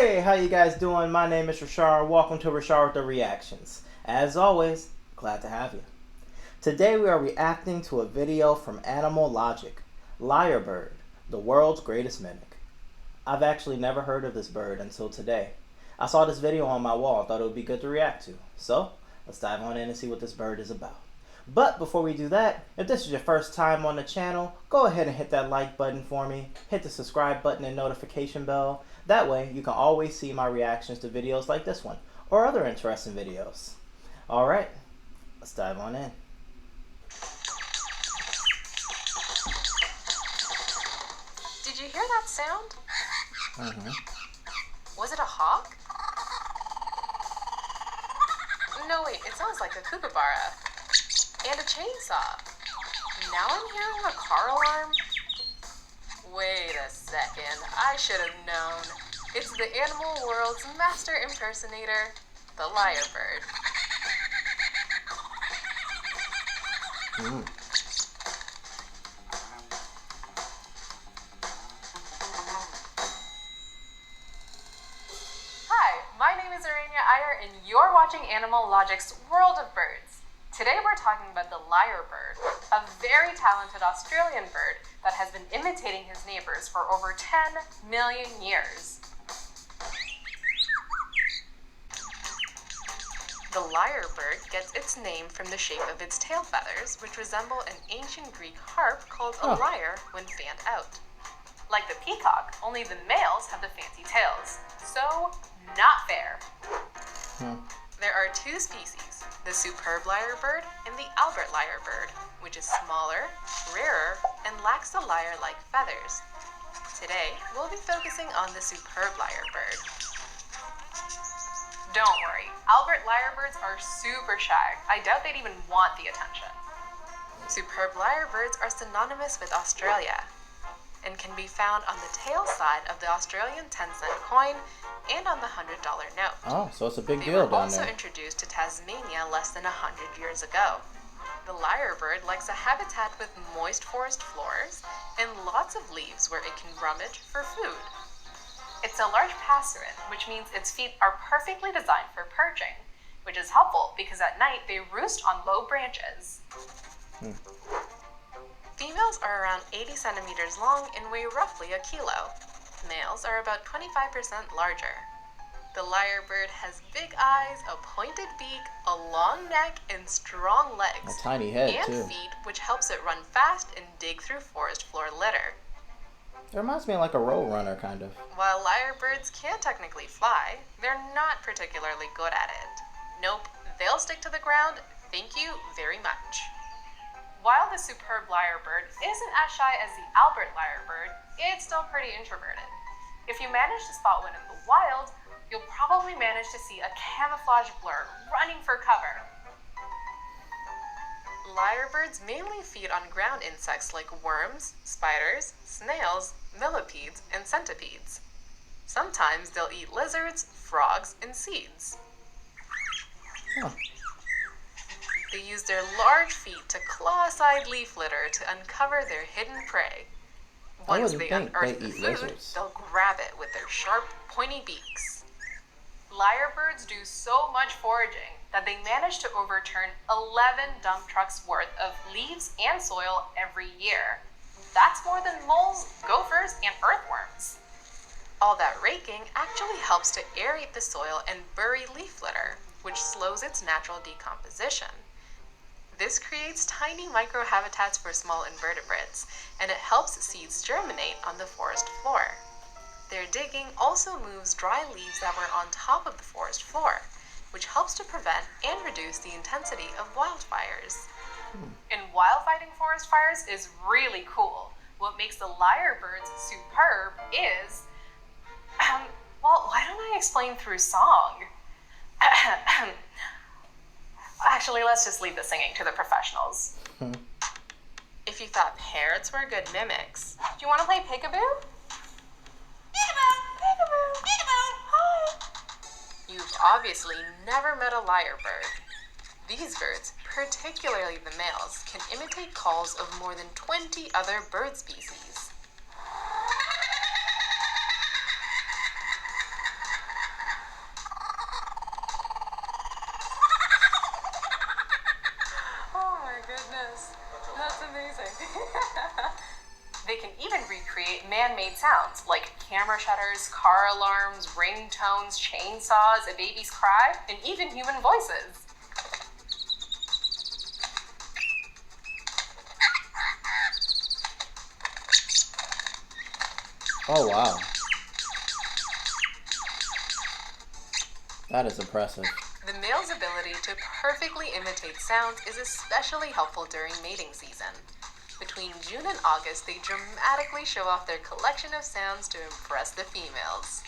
Hey, how you guys doing? My name is Richar. Welcome to Richar with the Reactions. As always, glad to have you. Today we are reacting to a video from Animalogic, Lyrebird, the world's greatest mimic. I've actually never heard of this bird until today. I saw this video on my wall and thought it would be good to react to. So, let's dive on in and see what this bird is about. But before we do that, if this is your first time on the channel, go ahead and hit that like button for me, hit the subscribe button and notification bell. That way you can always see my reactions to videos like this one, or other interesting videos. Alright, let's dive on in. Did you hear that sound? Was it a hawk? No, wait, it sounds like a kookaburra. And a chainsaw. Now I'm hearing a car alarm. Wait a second, I should have known. It's the animal world's master impersonator, the Lyrebird. Hi, my name is Arania Iyer, and you're watching Animalogic's World of Birds. Today we're talking about the Lyrebird, a very talented Australian bird that has been imitating his neighbors for over 10 million years. The lyrebird gets its name from the shape of its tail feathers, which resemble an ancient Greek harp called a lyre when fanned out. Like the peacock, only the males have the fancy tails. So, not fair. There are two species, the superb lyrebird and the Albert lyrebird, which is smaller, rarer, and lacks the lyre-like feathers. Today, we'll be focusing on the superb lyrebird. Don't worry, Albert lyrebirds are super shy. I doubt they'd even want the attention. Superb lyrebirds are synonymous with Australia and can be found on the tail side of the Australian 10-cent coin and on the $100 note. Oh, so it's a big deal down there. They were also introduced to Tasmania less than 100 years ago. The lyrebird likes a habitat with moist forest floors and lots of leaves where it can rummage for food. It's a large passerine, which means its feet are perfectly designed for perching, which is helpful because at night they roost on low branches. Females are around 80 centimeters long and weigh roughly a kilo. Males are about 25% larger. The lyrebird has big eyes, a pointed beak, a long neck, and strong legs. A tiny head, and too. feet, which helps it run fast and dig through forest floor litter. It reminds me of like a road runner, kind of. While lyrebirds can technically fly, they're not particularly good at it. Nope, they'll stick to the ground. Thank you very much. While the superb lyrebird isn't as shy as the Albert lyrebird, it's still pretty introverted. If you manage to spot one in the wild, you'll probably manage to see a camouflage blur running for cover. Lyrebirds mainly feed on ground insects like worms, spiders, snails, millipedes, and centipedes. Sometimes they'll eat lizards, frogs, and seeds. They use their large feet to claw aside leaf litter to uncover their hidden prey. Once they unearth the food, they'll grab it with their sharp, pointy beaks. Lyrebirds do so much foraging that they manage to overturn 11 dump trucks worth of leaves and soil every year. That's more than moles, gophers, and earthworms. All that raking actually helps to aerate the soil and bury leaf litter, which slows its natural decomposition. This creates tiny microhabitats for small invertebrates, and it helps seeds germinate on the forest floor. Their digging also moves dry leaves that were on top of the forest floor, which helps to prevent and reduce the intensity of wildfires. And wildfighting forest fires is really cool. What makes the lyrebirds superb is, well, why don't I explain through song? Actually, let's just leave the singing to the professionals. If you thought parrots were good mimics, do you want to play peekaboo? Peekaboo! Peekaboo! Peekaboo! Hi! You've obviously never met a lyrebird. These birds, particularly the males, can imitate calls of more than 20 other bird species. made sounds, like camera shutters, car alarms, ringtones, chainsaws, a baby's cry, and even human voices. Oh, wow. That is impressive. The male's ability to perfectly imitate sounds is especially helpful during mating season. Between June and August, they dramatically show off their collection of sounds to impress the females.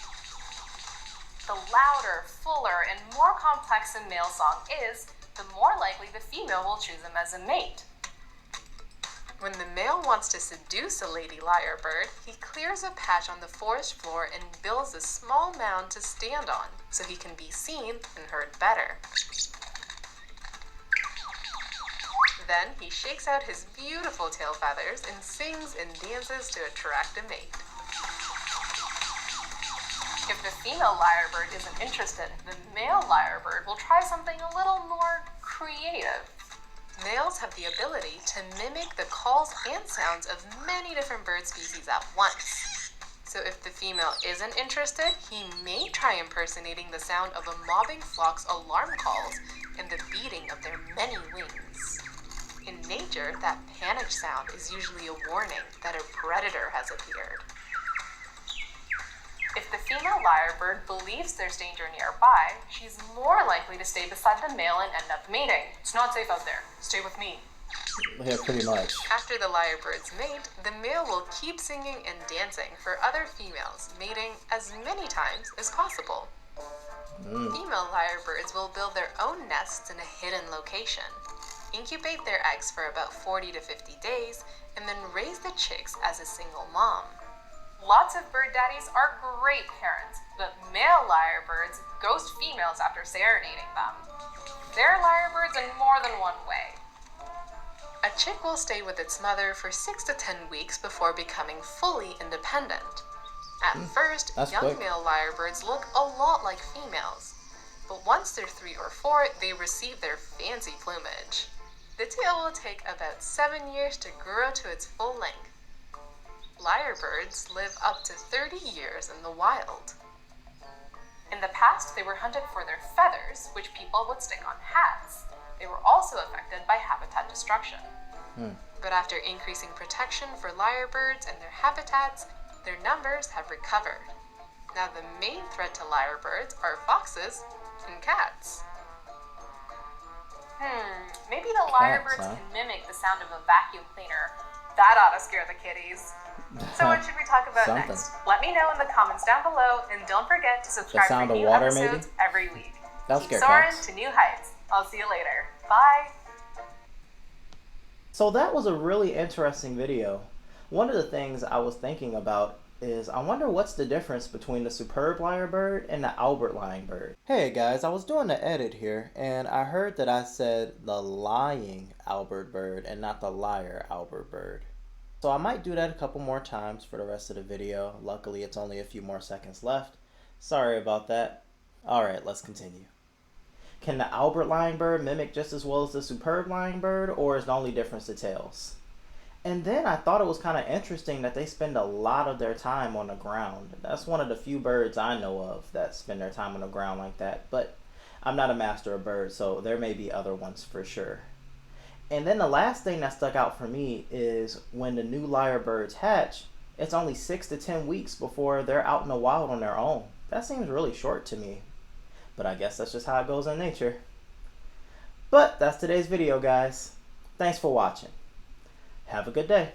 The louder, fuller, and more complex a male song is, the more likely the female will choose him as a mate. When the male wants to seduce a lady lyrebird, he clears a patch on the forest floor and builds a small mound to stand on, so he can be seen and heard better. Then he shakes out his beautiful tail feathers and sings and dances to attract a mate. If the female lyrebird isn't interested, the male lyrebird will try something a little more creative. Males have the ability to mimic the calls and sounds of many different bird species at once. So if the female isn't interested, he may try impersonating the sound of a mobbing flock's alarm calls and the beating of their many wings. In nature, that panic sound is usually a warning that a predator has appeared. If the female lyrebird believes there's danger nearby, she's more likely to stay beside the male and end up mating. It's not safe out there. Stay with me. Yeah, pretty much. After the lyrebird's mate, the male will keep singing and dancing for other females, mating as many times as possible. Female lyrebirds will build their own nests in a hidden location, incubate their eggs for about 40 to 50 days, and then raise the chicks as a single mom. Lots of bird daddies are great parents, but male lyrebirds ghost females after serenading them. They're lyrebirds in more than one way. A chick will stay with its mother for 6 to 10 weeks before becoming fully independent. At first, young male lyrebirds look a lot like females, but once they're 3 or 4, they receive their fancy plumage. The tail will take about 7 years to grow to its full length. Lyrebirds live up to 30 years in the wild. In the past, they were hunted for their feathers, which people would stick on hats. They were also affected by habitat destruction. But after increasing protection for lyrebirds and their habitats, their numbers have recovered. Now the main threat to lyrebirds are foxes and cats. Maybe the lyrebirds can mimic the sound of a vacuum cleaner. That ought to scare the kitties. So what should we talk about next? Let me know in the comments down below, and don't forget to subscribe for new episodes every week. Keep soaring to new heights. I'll see you later. Bye! So that was a really interesting video. One of the things I was thinking about is I wonder what's the difference between the superb lyrebird and the Albert lyrebird. Hey guys, I was doing the edit here and I heard that I said the lying Albert bird and not the liar Albert bird. So I might do that a couple more times for the rest of the video. Luckily it's only a few more seconds left. Sorry about that. Alright, let's continue. Can the Albert lyrebird mimic just as well as the superb lyrebird, or is the only difference the tails? And then I thought it was kind of interesting that they spend a lot of their time on the ground. That's one of the few birds I know of that spend their time on the ground like that. But I'm not a master of birds, so there may be other ones for sure. And then the last thing that stuck out for me is when the new lyrebirds hatch, it's only 6 to 10 weeks before they're out in the wild on their own. That seems really short to me. But I guess that's just how it goes in nature. But that's today's video, guys. Thanks for watching. Have a good day.